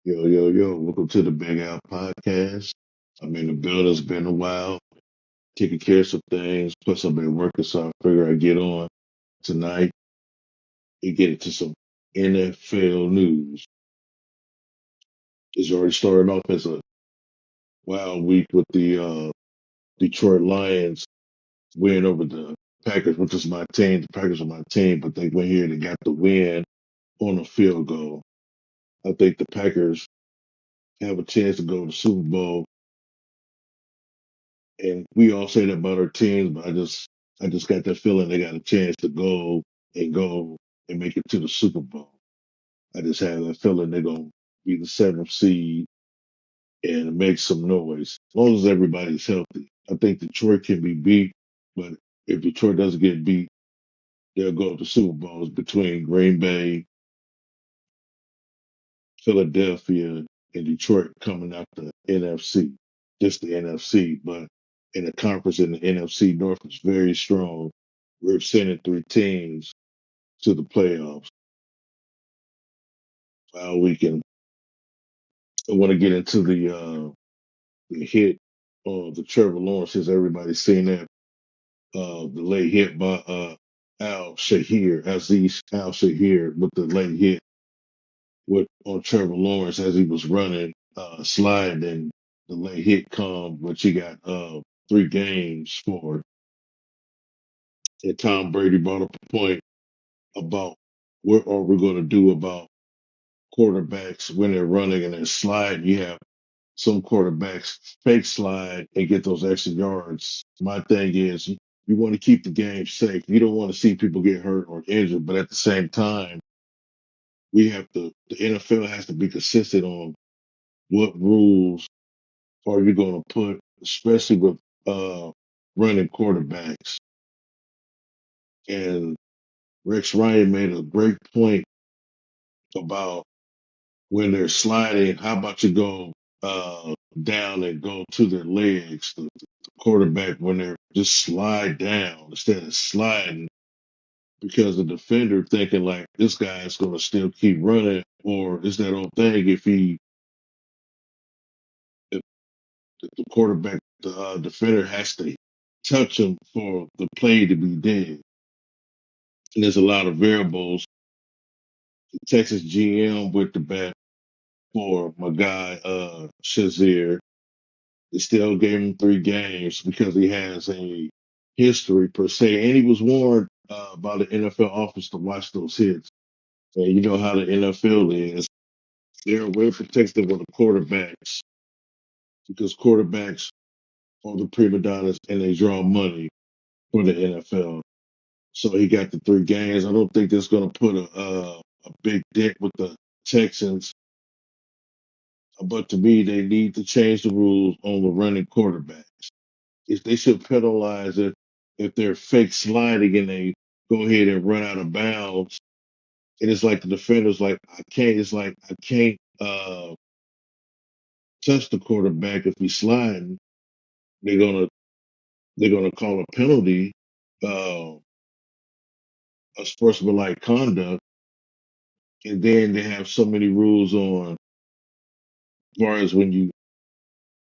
Yo, yo, yo, welcome to the Big Al Podcast. I'm in the building, it's been a while, taking care of some things. Plus, I've been working, so I figure I'd get on tonight and get into some NFL news. It's already started off as a wild week with the Detroit Lions win over the Packers, which is my team. The Packers are my team, but they went here and got the win on a field goal. I think the Packers have a chance to go to the Super Bowl. And we all say that about our teams, but I just got that feeling they got a chance to go and make it to the Super Bowl. I just have that feeling they're gonna be the seventh seed and make some noise. As long as everybody's healthy. I think Detroit can be beat, but if Detroit doesn't get beat, they'll go to the Super Bowls between Green Bay, Philadelphia, and Detroit coming out the NFC. Just the NFC, but in the conference in the NFC North is very strong. We're sending three teams to the playoffs. We can. I want to get into the hit the Trevor Lawrence. Has everybody seen that? The late hit by Aziz Al Shahir with the late hit with on Trevor Lawrence as he was running, sliding, and the late hit come, which he got 3 games for. And Tom Brady brought up a point about what are we going to do about quarterbacks when they're running and they're sliding. You have some quarterbacks fake slide and get those extra yards. My thing is you want to keep the game safe. You don't want to see people get hurt or injured, but at the same time, the NFL has to be consistent on what rules are you going to put, especially with running quarterbacks. And Rex Ryan made a great point about when they're sliding, how about you go down and go to their legs, the quarterback, when they're just slide down instead of sliding, because the defender thinking like this guy's going to still keep running, or it's that old thing if the quarterback, the defender has to touch him for the play to be dead. And there's a lot of variables. The Texas GM with the bat for my guy Shazier. They still gave him 3 games because he has a history per se, and he was warned by the NFL office to watch those hits. And you know how the NFL is; they're way protective of the quarterbacks because quarterbacks are the prima donnas and they draw money for the NFL. So he got the 3 games. I don't think that's going to put a big dent with the Texans, but to me, they need to change the rules on the running quarterback. If they should penalize it if they're fake sliding and they go ahead and run out of bounds. And it's like the defender's like, I can't touch the quarterback if he's sliding. They're gonna they're gonna call a penalty, uh a sportsmanlike conduct, and then they have so many rules on as far as when you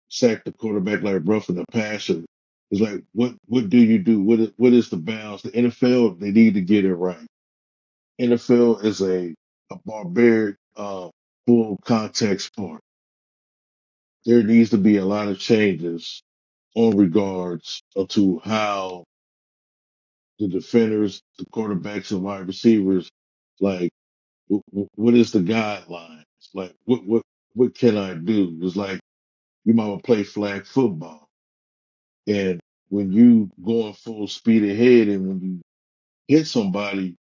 sack the quarterback like roughing the passer. It's like what do you do? What is the bounds? The NFL, they need to get it right. NFL is a barbaric, full contact sport. There needs to be a lot of changes on regards to how the defenders, the quarterbacks, and wide receivers, like, what is the guidelines? Like, what can I do? It's like you might want to play flag football, and when you going full speed ahead, and when you hit somebody,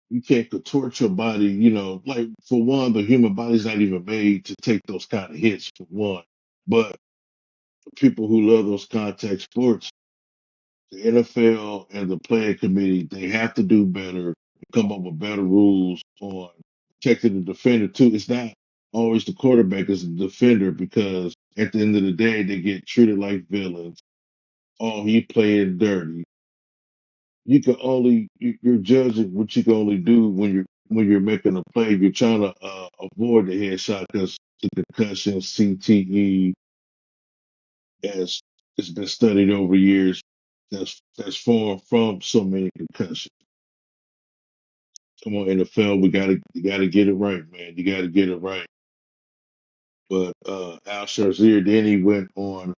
you can't contort your body. Like for one, the human body's not even made to take those kind of hits for one. But for people who love those contact sports, the NFL and the playing committee, they have to do better, come up with better rules on protecting the defender too. It's not always the quarterback, it's the defender because at the end of the day, they get treated like villains. Oh, he playing dirty. You're judging what you can only do when when you're making a play, you're trying to avoid the headshot because the concussion, CTE, as it's been studied over years, that's formed from so many concussions. Come on, NFL, you gotta get it right, man. You gotta get it right. But Al Sharzier, then he went on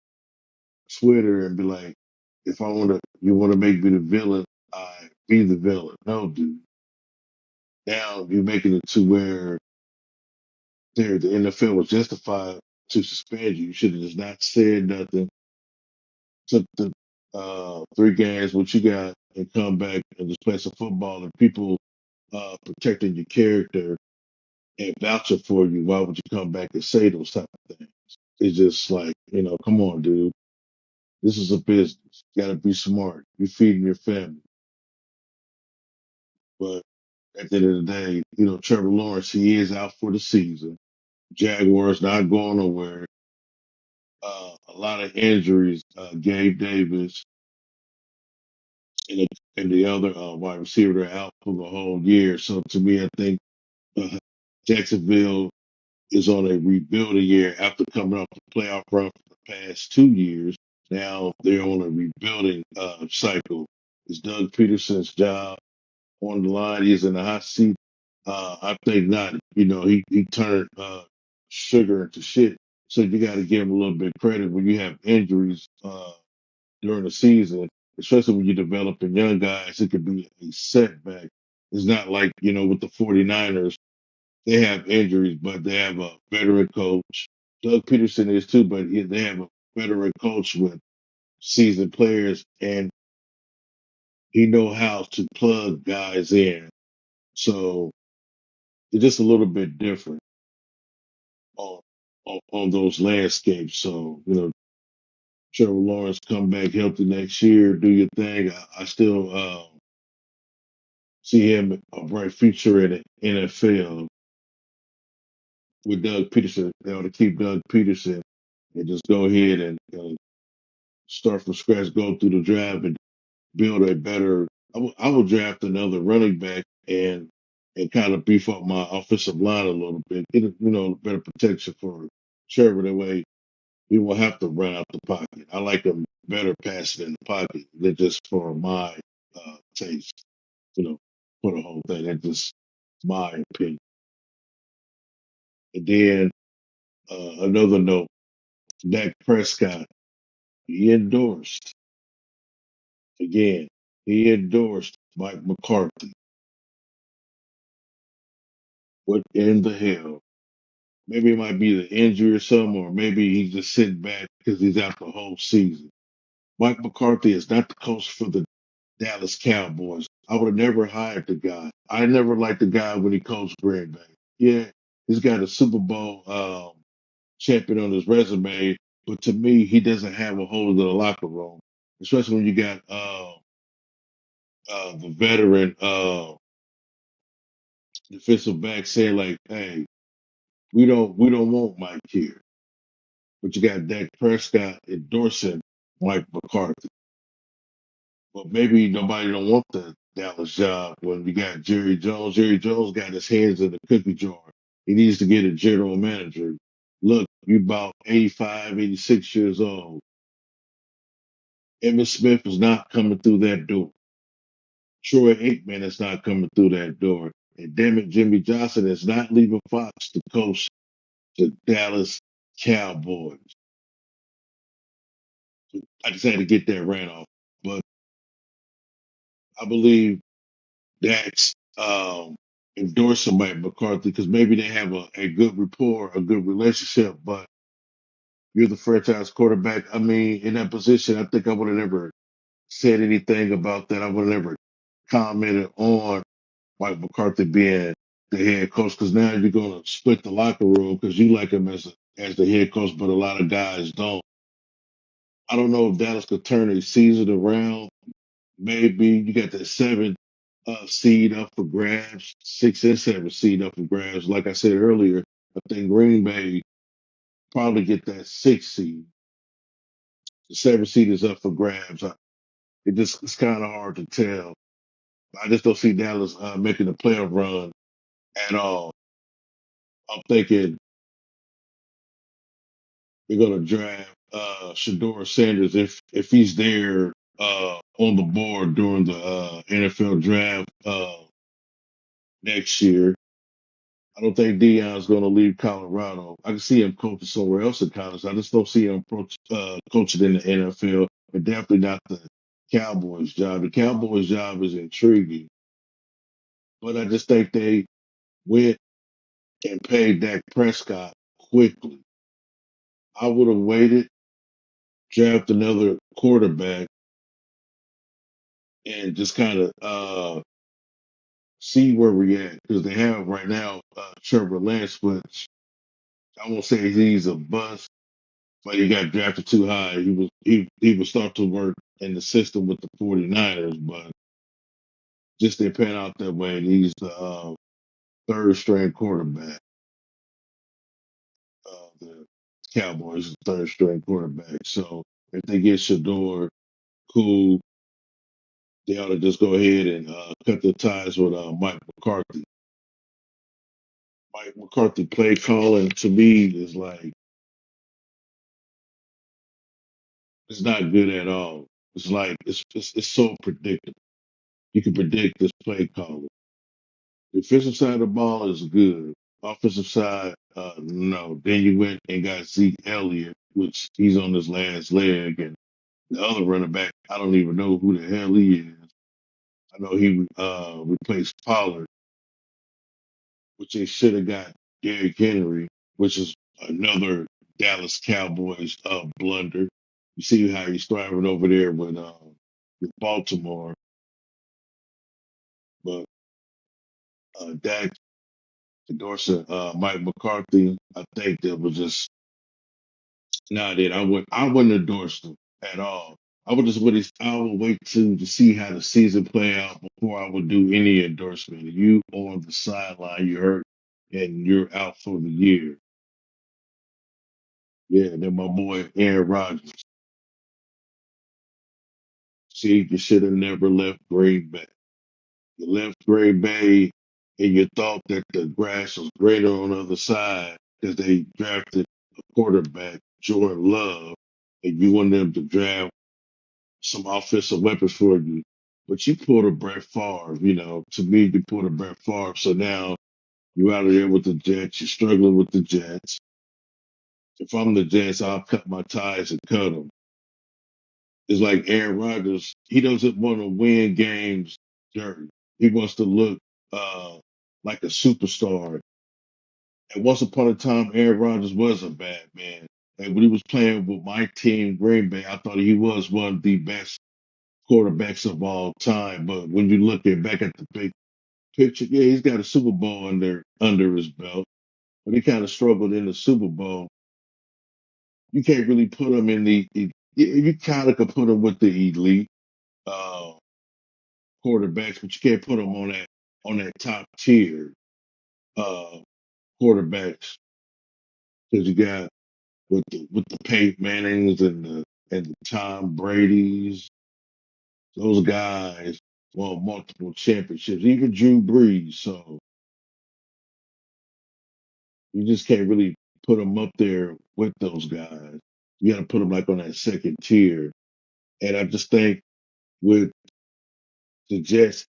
Twitter and be like, if you want to make me the villain, I be the villain. No, dude. Now you're making it to where the NFL was justified to suspend you. You should have just not said nothing. Took the 3 games, what you got, and come back and just play some football. And people protecting your character and vouching for you. Why would you come back and say those type of things? It's just like, come on, dude. This is a business. You got to be smart. You're feeding your family. But at the end of the day, Trevor Lawrence, he is out for the season. Jaguars not going nowhere. A lot of injuries. Gabe Davis and the other wide receiver are out for the whole year. So to me, I think uh, Jacksonville is on a rebuilding year after coming off the playoff run for the past 2 years. Now they're on a rebuilding cycle. It's Doug Peterson's job on the line. He's in the hot seat. I think not. He turned sugar into shit. So you got to give him a little bit of credit when you have injuries during the season, especially when you're developing young guys. It could be a setback. It's not like, with the 49ers, they have injuries, but they have a veteran coach. Doug Peterson is too, but they have a veteran coach with seasoned players, and he know how to plug guys in. So it's just a little bit different on on those landscapes. So Trevor Lawrence come back healthy next year, do your thing. I still see him a bright future in the NFL with Doug Peterson. They ought to keep Doug Peterson and just go ahead and start from scratch, go through the draft and build a better. I will draft another running back and kind of beef up my offensive line a little bit. Get better protection for Trevor. That way he won't have to run out the pocket. I like him better passing in the pocket than just for my taste. For the whole thing. That's just my opinion. And then another note, Dak Prescott, he endorsed again. He endorsed Mike McCarthy. What in the hell? Maybe it might be the injury or something, or maybe he's just sitting back because he's out the whole season. Mike McCarthy is not the coach for the Dallas Cowboys. I would have never hired the guy. I never liked the guy when he coached Green Bay. Yeah, he's got a Super Bowl champion on his resume, but to me, he doesn't have a hold of the locker room, especially when you got the veteran defensive back saying like, "Hey, we don't want Mike here," but you got Dak Prescott endorsing Mike McCarthy. But maybe nobody don't want the Dallas job when we got Jerry Jones. Jerry Jones got his hands in the cookie jar. He needs to get a general manager. Look, you about 85, 86 years old. Emmitt Smith is not coming through that door. Troy Aikman is not coming through that door. And damn it, Jimmy Johnson is not leaving Fox to coach the Dallas Cowboys. I just had to get that rant off. But I believe Dax endorsing Mike McCarthy because maybe they have a good rapport, a good relationship, but you're the franchise quarterback. I mean, in that position, I think I would have never said anything about that. I would have never commented on Mike McCarthy being the head coach because now you're going to split the locker room because you like him as the head coach, but a lot of guys don't. I don't know if Dallas could turn a season around. Maybe you got that seven seed up for grabs, 6 and 7 seed up for grabs. Like I said earlier, I think Green Bay probably get that 6 seed. The 7 seed is up for grabs. It's kind of hard to tell. I just don't see Dallas making the playoff run at all. I'm thinking they're gonna draft Shador Sanders if he's there on the board during the NFL draft next year. I don't think Dion's going to leave Colorado. I can see him coaching somewhere else in college. I just don't see him coaching in the NFL, and definitely not the Cowboys' job. The Cowboys' job is intriguing, but I just think they went and paid Dak Prescott quickly. I would have waited, draft another quarterback, and just kind of see where we at because they have right now Trevor Lawrence, which I won't say he's a bust, but he got drafted too high. He would start to work in the system with the 49ers, but just didn't pan out that way. And he's the third string quarterback. The Cowboys, the third string quarterback. So if they get Shador, cool. They ought to just go ahead and cut the ties with Mike McCarthy. Mike McCarthy play calling to me is like it's not good at all. It's like it's so predictable. You can predict this play calling. Defensive side of the ball is good. Offensive side, no. Then you went and got Zeke Elliott, which he's on his last leg, and the other running back, I don't even know who the hell he is. I know he replaced Pollard, which they should have got Derrick Henry, which is another Dallas Cowboys blunder. You see how he's thriving over there with Baltimore, but Dak endorsing Mike McCarthy, I think that was just not it. I wouldn't endorse them at all. I would just wait. I would wait to see how the season play out before I would do any endorsement. You on the sideline, you hurt, and you're out for the year. Yeah, then my boy Aaron Rodgers. See, you should have never left Green Bay. You left Green Bay, and you thought that the grass was greener on the other side because they drafted a quarterback, Jordan Love, and you wanted them to draft some offensive weapons for you. But you pulled a Brett Favre, to me, you pulled a Brett Favre. So now you're out of there with the Jets. You're struggling with the Jets. If I'm the Jets, I'll cut my ties and cut them. It's like Aaron Rodgers. He doesn't want to win games dirty. He wants to look uh, like a superstar. And once upon a time, Aaron Rodgers was a bad man. And when he was playing with my team, Green Bay, I thought he was one of the best quarterbacks of all time. But when you look back at the big picture, yeah, he's got a Super Bowl under his belt, but he kind of struggled in the Super Bowl. You can't really put him in you kind of could put him with the elite uh, quarterbacks, but you can't put him on that top tier uh, quarterbacks because you got with the Peyton Mannings and the Tom Brady's. Those guys won multiple championships, even Drew Brees. So you just can't really put them up there with those guys. You got to put them like on that second tier. And I just think with the Jets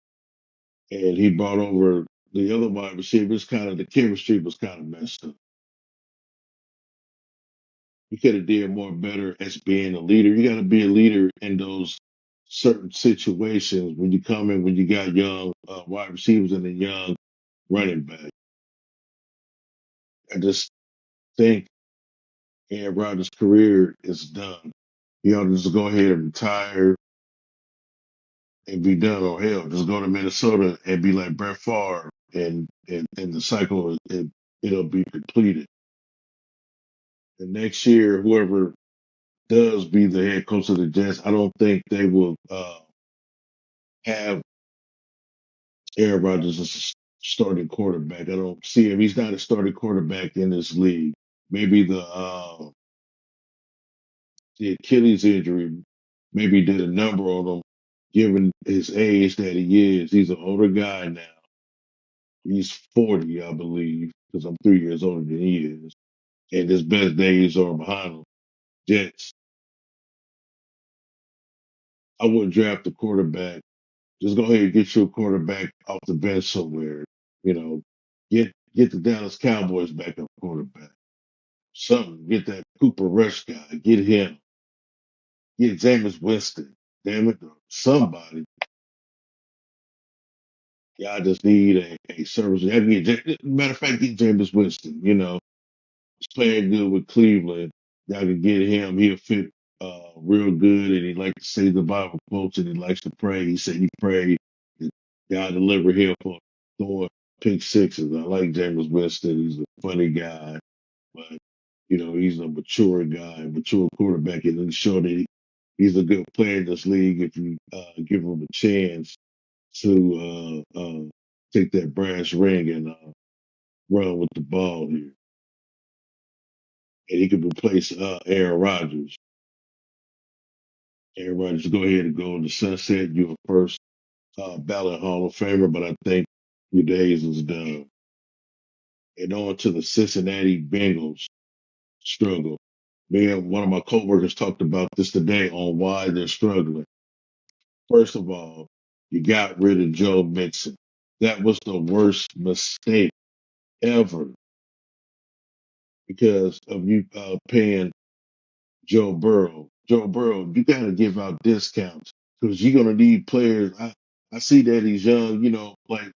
and he brought over the other wide receivers, kind of the chemistry was kind of messed up. You could have did more better as being a leader. You got to be a leader in those certain situations when you come in when you got young wide receivers and a young running back. I just think Aaron Rodgers' career is done. He ought to just go ahead and retire and be done. Or hell, just go to Minnesota and be like Brett Favre, and the cycle it'll be completed. And next year, whoever does be the head coach of the Jets, I don't think they will have Aaron Rodgers as a starting quarterback. I don't see him. He's not a starting quarterback in this league. Maybe the Achilles injury maybe did a number on him, given his age that he is. He's an older guy now. He's 40, I believe, because I'm 3 years older than he is. And his best days are behind him. Jets, I wouldn't draft a quarterback. Just go ahead and get you a quarterback off the bench somewhere. You know, get the Dallas Cowboys back up quarterback. Something. Get that Cooper Rush guy. Get him. Get Jameis Winston. Damn it. Somebody. Yeah, I just need a service. I can matter of fact, get Jameis Winston. He's playing good with Cleveland. Y'all can get him. He'll fit real good, and he likes to say the Bible quotes, and he likes to pray. He said he prayed. And God delivered him for throwing pick sixes. I like Jameis Winston. He's a funny guy, but he's a mature guy, mature quarterback, and he's sure that he's a good player in this league if you give him a chance to take that brass ring and run with the ball here. And he could replace Aaron Rodgers. Aaron Rodgers, go ahead and go in the sunset. You're a first ballot Hall of Famer, but I think your days is done. And on to the Cincinnati Bengals struggle. Me and one of my coworkers talked about this today on why they're struggling. First of all, you got rid of Joe Mixon. That was the worst mistake ever because of you paying Joe Burrow. Joe Burrow, you got to give out discounts because you're going to need players. I see that he's young, like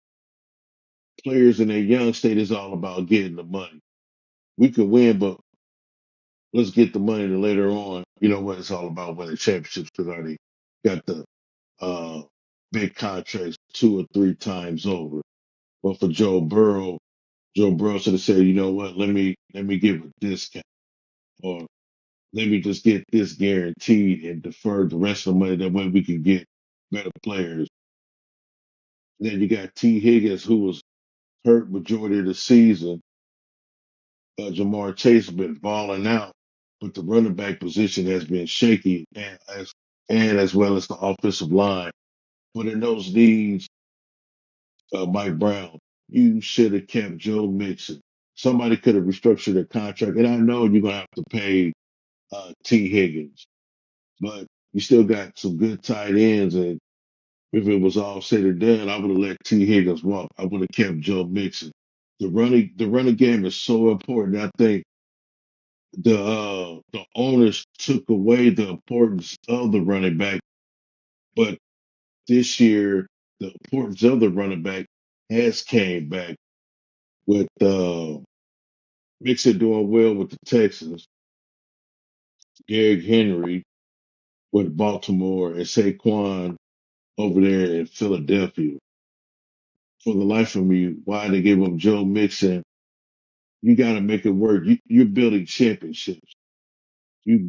players in their young state is all about getting the money. We could win, but let's get the money to later on. You know what? It's all about winning championships because I already got the uh, big contracts 2 or 3 times over. But for Joe Burrow should have said, you know what? Let me give a discount, or let me just get this guaranteed and defer the rest of the money. That way we can get better players. Then you got T. Higgins, who was hurt majority of the season. Jamar Chase has been balling out, but the running back position has been shaky, and as well as the offensive line. But in those needs, Mike Brown, you should have kept Joe Mixon. Somebody could have restructured their contract, and I know you're gonna have to pay T. Higgins, but you still got some good tight ends, and if it was all said and done, I would have let T. Higgins walk. I would have kept Joe Mixon. The running game is so important. I think the owners took away the importance of the running back, but this year the importance of the running back has came back with Mixon doing well with the Texans, Derrick Henry with Baltimore, and Saquon over there in Philadelphia. For the life of me, why they gave him Joe Mixon? You got to make it work. You're building championships. You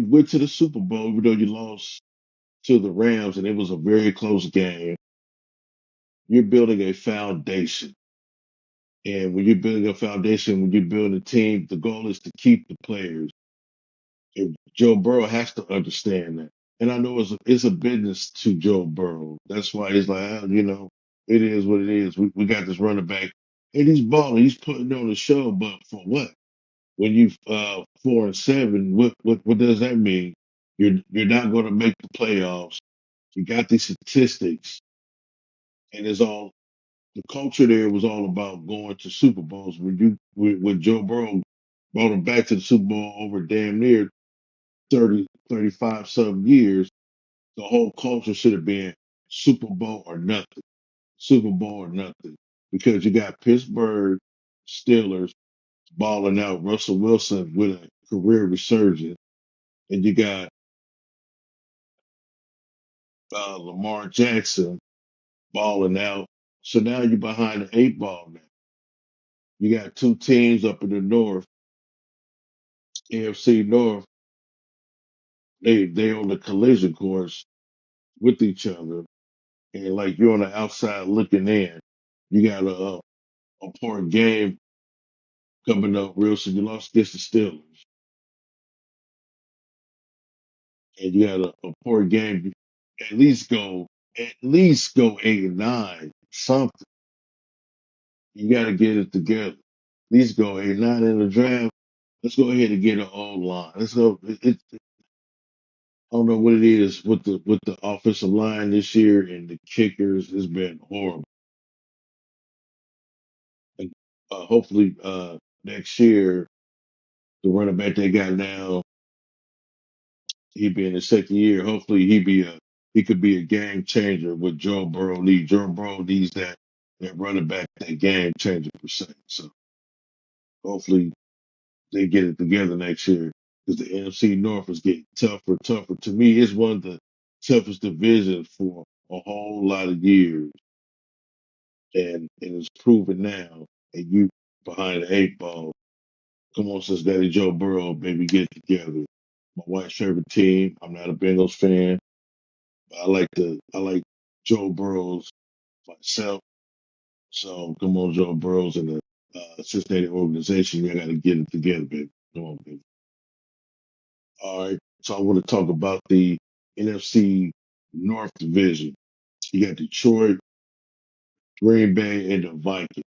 went to the Super Bowl, even though you lost to the Rams, and it was a very close game. You're building a foundation. And when you're building a foundation, when you're building a team, the goal is to keep the players. And Joe Burrow has to understand that. And I know it's a business to Joe Burrow. That's why he's like, it is what it is. We got this running back, and he's balling. He's putting on the show, but for what? When you 4-7, what does that mean? You're not going to make the playoffs. You got these statistics, and it's all the culture there was all about going to Super Bowls. When Joe Burrow brought him back to the Super Bowl over damn near 30, 35 some years, the whole culture should have been Super Bowl or nothing. Super Bowl or nothing. Because you got Pittsburgh Steelers balling out, Russell Wilson with a career resurgence, and you got Lamar Jackson balling out. So now you're behind the 8 ball now. You got 2 teams up in the north, AFC North. They on the collision course with each other, and like you're on the outside looking in. You got a important game coming up real soon. You lost against the Steelers, and you got a important game. At least go 8-9, something. You got to get it together. At least go ahead, not in the draft. Let's go ahead and get an old line. Let's go. I don't know what it is with the offensive line this year and the kickers. It's been horrible. And hopefully next year the running back they got now, he be in his second year. Hopefully he could be a game changer with Joe Burrow needs. Joe Burrow needs that running back, that game changer per se. So hopefully they get it together next year because the NFC North is getting tougher, tougher. To me, it's one of the toughest divisions for a whole lot of years, and it's proven now. And you behind the eight ball. Come on, since Daddy Joe Burrow, baby, get it together. My wife's favorite team. I'm not a Bengals fan. But I like Joe Burrows myself. So come on, Joe Burrows and the Cincinnati organization. You got to get it together, baby. Come on, baby. All right. So I want to talk about the NFC North Division. You got Detroit, Green Bay, and the Vikings.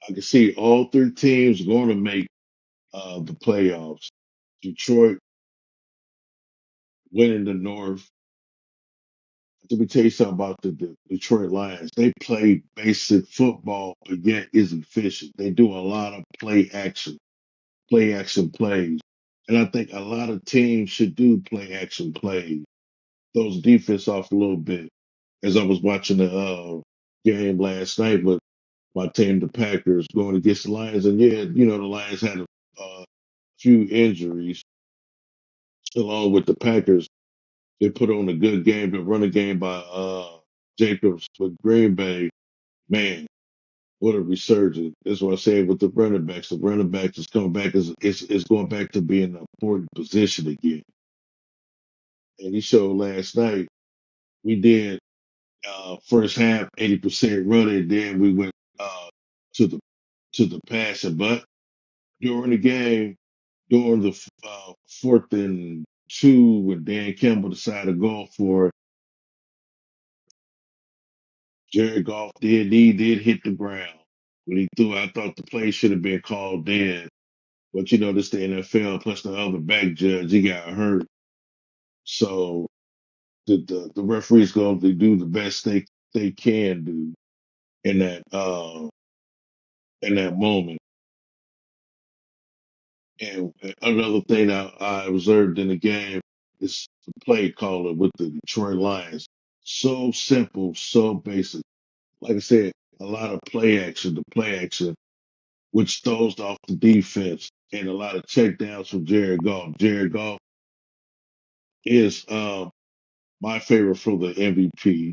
I can see all three teams going to make the playoffs. Detroit winning the North. Let me tell you something about the Detroit Lions. They play basic football, but yet is efficient. They do a lot of play action plays. And I think a lot of teams should do play action plays. Those defense off a little bit. As I was watching the game last night with my team, the Packers, going against the Lions, and yeah, the Lions had a few injuries along with the Packers. They put on a good game, the running game by Jacobs with Green Bay. Man, what a resurgence. That's what I say with the running backs. The running backs is coming back, is going back to being an important position again. And he showed last night we did first half 80% running, then we went to the passing. But during the game, during the fourth and two, when Dan Campbell decided to go for it, Jared Goff did hit the ground when he threw. I thought the play should have been called dead, but this the NFL. Plus the other back judge, he got hurt, so the referees going to do the best they can do in that moment. And another thing I observed in the game is the play caller with the Detroit Lions. So simple, so basic. Like I said, a lot of play action which throws off the defense and a lot of checkdowns from Jared Goff. Jared Goff is my favorite for the MVP.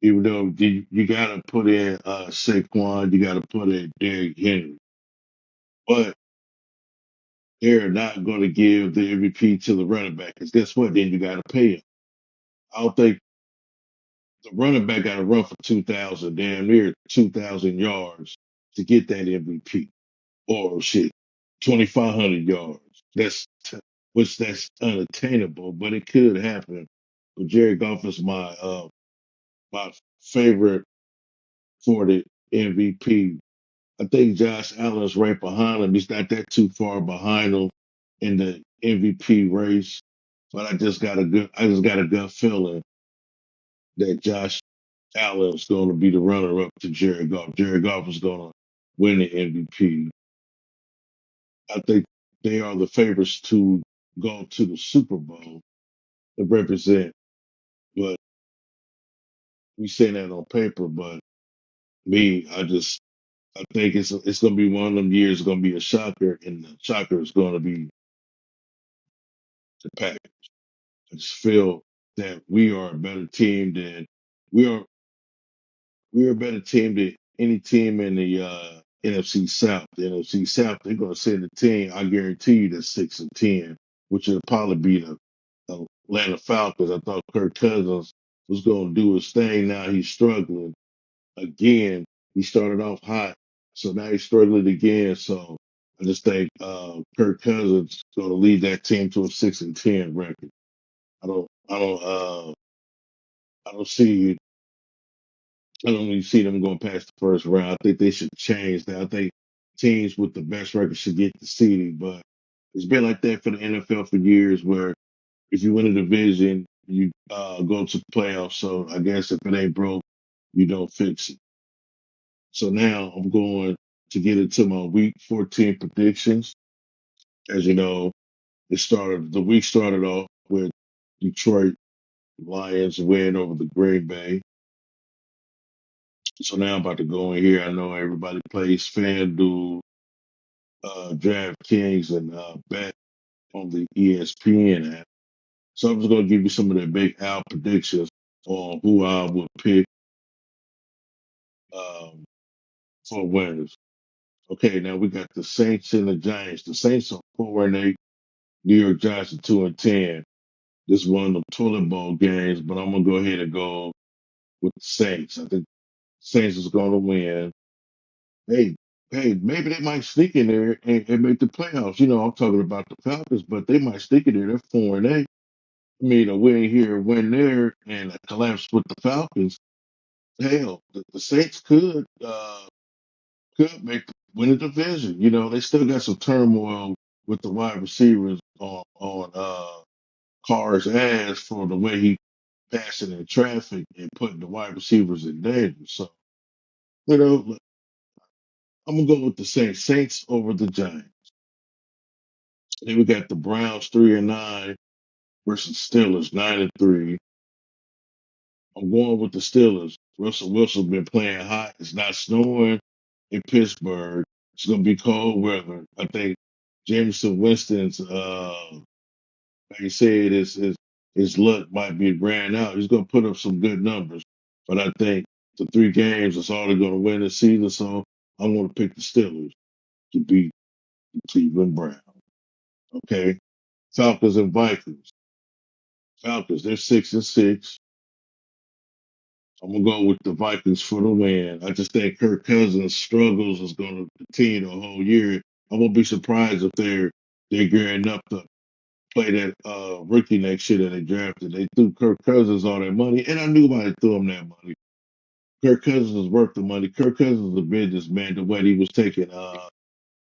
Even though you got to put in Saquon, you got to put in Derrick Henry, but they're not going to give the MVP to the running back. Because guess what? Then you got to pay him. I don't think the running back got to run for 2,000, damn near 2,000 yards to get that MVP. Or shit, 2,500 yards. That's unattainable, but it could happen. But Jared Goff is my favorite for the MVP. I think Josh Allen's right behind him. He's not that too far behind him in the MVP race. But I just got a gut feeling that Josh Allen's going to be the runner up to Jared Goff. Jared Goff is going to win the MVP. I think they are the favorites to go to the Super Bowl to represent. But we say that on paper, but me, I think it's going to be one of them years. It's going to be a shocker, and the shocker is going to be the Packers. I just feel that we are a better team than we are. We're a better team than any team in the NFC South. The NFC South, they're going to send a team. I guarantee you that's 6-10, which will probably be the Atlanta Falcons. I thought Kirk Cousins was going to do his thing. Now he's struggling again. He started off hot, so now he's struggling again. So I just think Kirk Cousins is going to lead that team to a 6-10 record. I don't, I don't, uh, I don't see I don't really see them going past the first round. I think they should change that. I think teams with the best record should get the seeding, but it's been like that for the NFL for years, where if you win a division, you go to the playoffs. So I guess if it ain't broke, you don't fix it. So now I'm going to get into my week 14 predictions. As you know, the week started off with Detroit Lions win over the Green Bay. So now I'm about to go in here. I know everybody plays FanDuel, DraftKings, and bet on the ESPN app. So I'm just going to give you some of the big out predictions on who I would pick um, for winners. Okay, now we got the Saints and the Giants. The Saints are 4-8. New York Giants are 2-10. This is one of the toilet bowl games, but I'm gonna go ahead and go with the Saints. I think Saints is gonna win. Hey, hey, maybe they might sneak in there and make the playoffs. You know, I'm talking about the Falcons, but they might sneak in there. They're 4-8. I mean, a win here, a win there, and a collapse with the Falcons. Hell, the Saints could make win the division. You know, they still got some turmoil with the wide receivers on Carr's ass for the way he passing in traffic and putting the wide receivers in danger. So, you know, I'm gonna go with the Saints. Saints over the Giants. Then we got the Browns 3-9 versus Steelers 9-3. I'm going with the Steelers. Russell Wilson's been playing hot. It's not snowing in Pittsburgh. It's gonna be cold weather. I think Jameson Winston's like you said, his luck might be ran out. He's gonna put up some good numbers. But I think the 3 games is all they're gonna win this season. So I'm gonna pick the Steelers to beat the Cleveland Browns. Okay. Falcons and Vikings. Falcons, they're 6-6. I'm gonna go with the Vikings for the win. I just think Kirk Cousins' struggles is gonna continue the whole year. I won't be surprised if they're gearing up to play that rookie next year that they drafted. They threw Kirk Cousins all that money, and I knew why they threw him that money. Kirk Cousins is worth the money. Kirk Cousins is a businessman. The way he was taking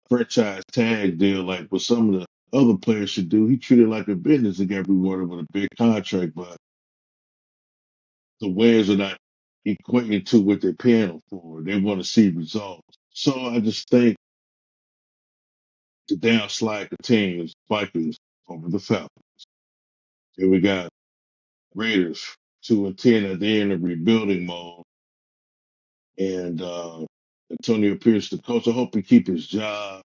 franchise tag deal, like what some of the other players should do, he treated it like a business and got rewarded with a big contract. But the wins are not equating to what they're paying him for. They want to see results. So I just think the downslide continues. Vikings over the Falcons. Here we got Raiders 2-10 at the end of rebuilding mode, and Antonio Pierce, the coach. I hope he keep his job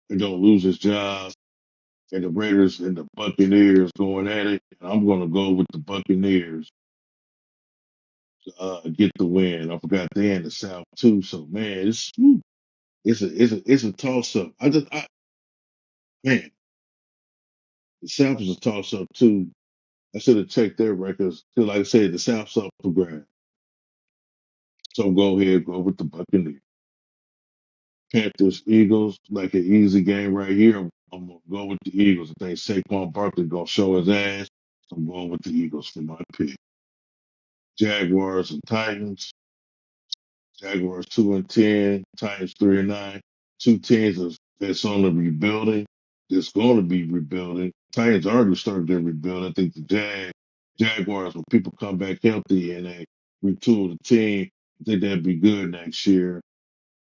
and don't lose his job. And the Raiders and the Buccaneers going at it. And I'm going to go with the Buccaneers to get the win. I forgot they in the South too, so man, it's a toss up. Man, the South is a toss up too. I should have checked their records. 'Cause like I said, the South's up for grabs. So go ahead, go with the Buccaneers. Panthers, Eagles, like an easy game right here. I'm gonna go with the Eagles. I think Saquon Barkley gonna show his ass. I'm going with the Eagles for my pick. Jaguars and Titans. Jaguars 2-10, Titans 3-9. Two that's on the rebuilding. That's going to be rebuilding. Titans already started their rebuild. I think the Jaguars, when people come back healthy and they retool the team, I think that'd be good next year.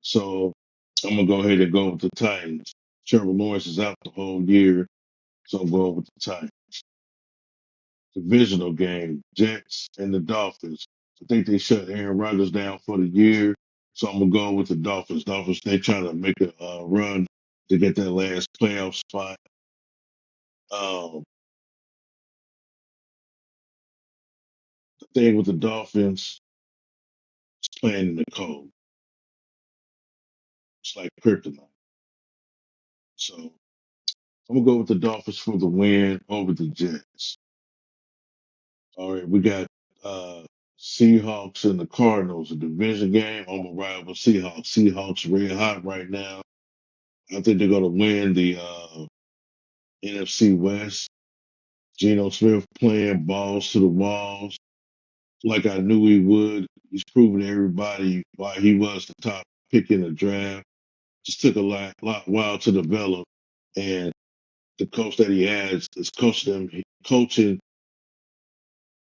So I'm gonna go ahead and go with the Titans. Trevor Lawrence is out the whole year, so I'm going with the Titans. Divisional game, Jets and the Dolphins. I think they shut Aaron Rodgers down for the year, so I'm gonna go with the Dolphins. Dolphins, they trying to make a run to get that last playoff spot. Um, the thing with the Dolphins is playing in the cold. It's like kryptonite. So I'm gonna go with the Dolphins for the win over the Jets. All right, we got uh Seahawks and the Cardinals, a division game. I'm gonna ride with Seahawks. Seahawks red hot right now. I think they're gonna win the NFC West. Geno Smith playing balls to the walls. like I knew he would. He's proven to everybody why he was the top pick in the draft. Just took a lot while to develop, and the coach that he has is coaching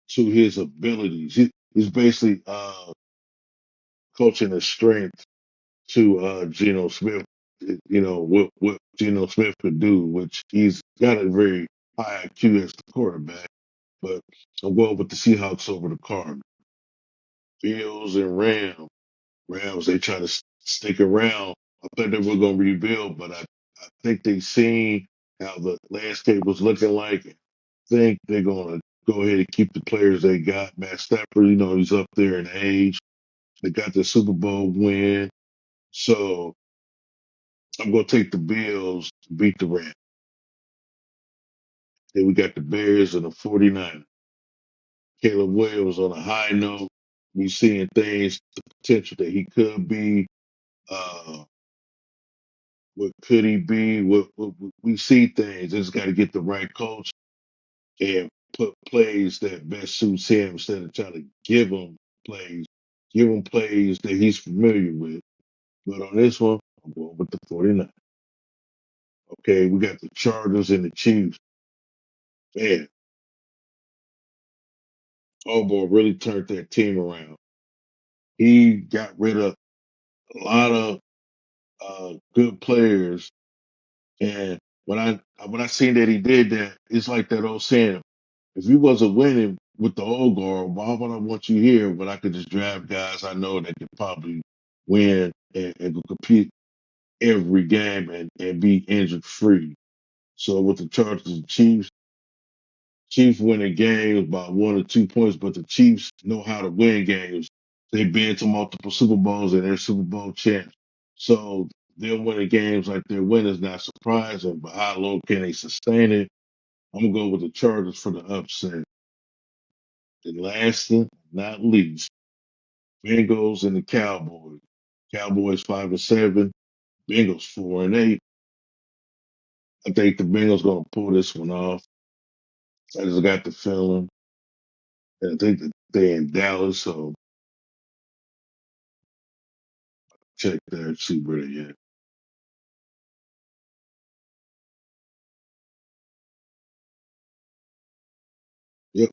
to his abilities. He's basically coaching his strength to Geno Smith. You know what Geno Smith could do, which he's got a very high IQ as the quarterback. But I'm going with the Seahawks over the Cardinals. Bills and Rams, they try to stick around. I thought they were going to rebuild, but I think they seen how the landscape was looking like. I think they're going to go ahead and keep the players they got. Matt Stafford, you know, he's up there in age. They got the Super Bowl win. So I'm going to take the Bills to beat the Rams. Then we got the Bears and the 49ers. Caleb Williams on a high note. We seeing things, the potential that he could be. Uh, what could he be? What we see things. Just got to get the right coach and put plays that best suits him instead of trying to plays, give him plays that he's familiar with. But on this one, I'm going with the 49. Okay, we got the Chargers and the Chiefs. Man, Harbaugh really turned that team around. He got rid of a lot of good players, and when I seen that he did that, it's like that old saying: if you wasn't winning with the old guard, why would I want you here when I could just draft guys I know that could probably win and go compete every game and be injured free? So with the Chargers and Chiefs winning games by 1 or 2 points, but the Chiefs know how to win games. They've been to multiple Super Bowls and they're Super Bowl champs. So them winning games like they're winning is not surprising, but how long can they sustain it? I'm gonna go with the Chargers for the upset. And last but not least, Bengals and the Cowboys. Cowboys 5-7, Bengals 4-8. I think the Bengals gonna pull this one off. I just got the feeling. And I think that they're in Dallas, so check there, see where they at. Yep,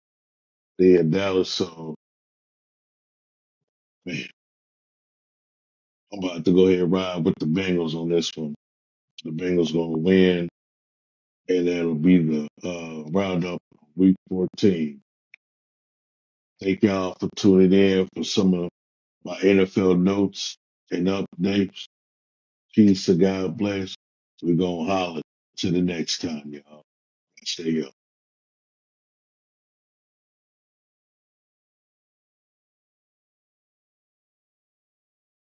they in Dallas, so man, I'm about to go ahead and ride with the Bengals on this one. The Bengals gonna win, and that'll be the roundup week 14. Thank y'all for tuning in for some of my NFL notes and updates. Peace to God bless. We're gonna holler to the next time, y'all. Stay up.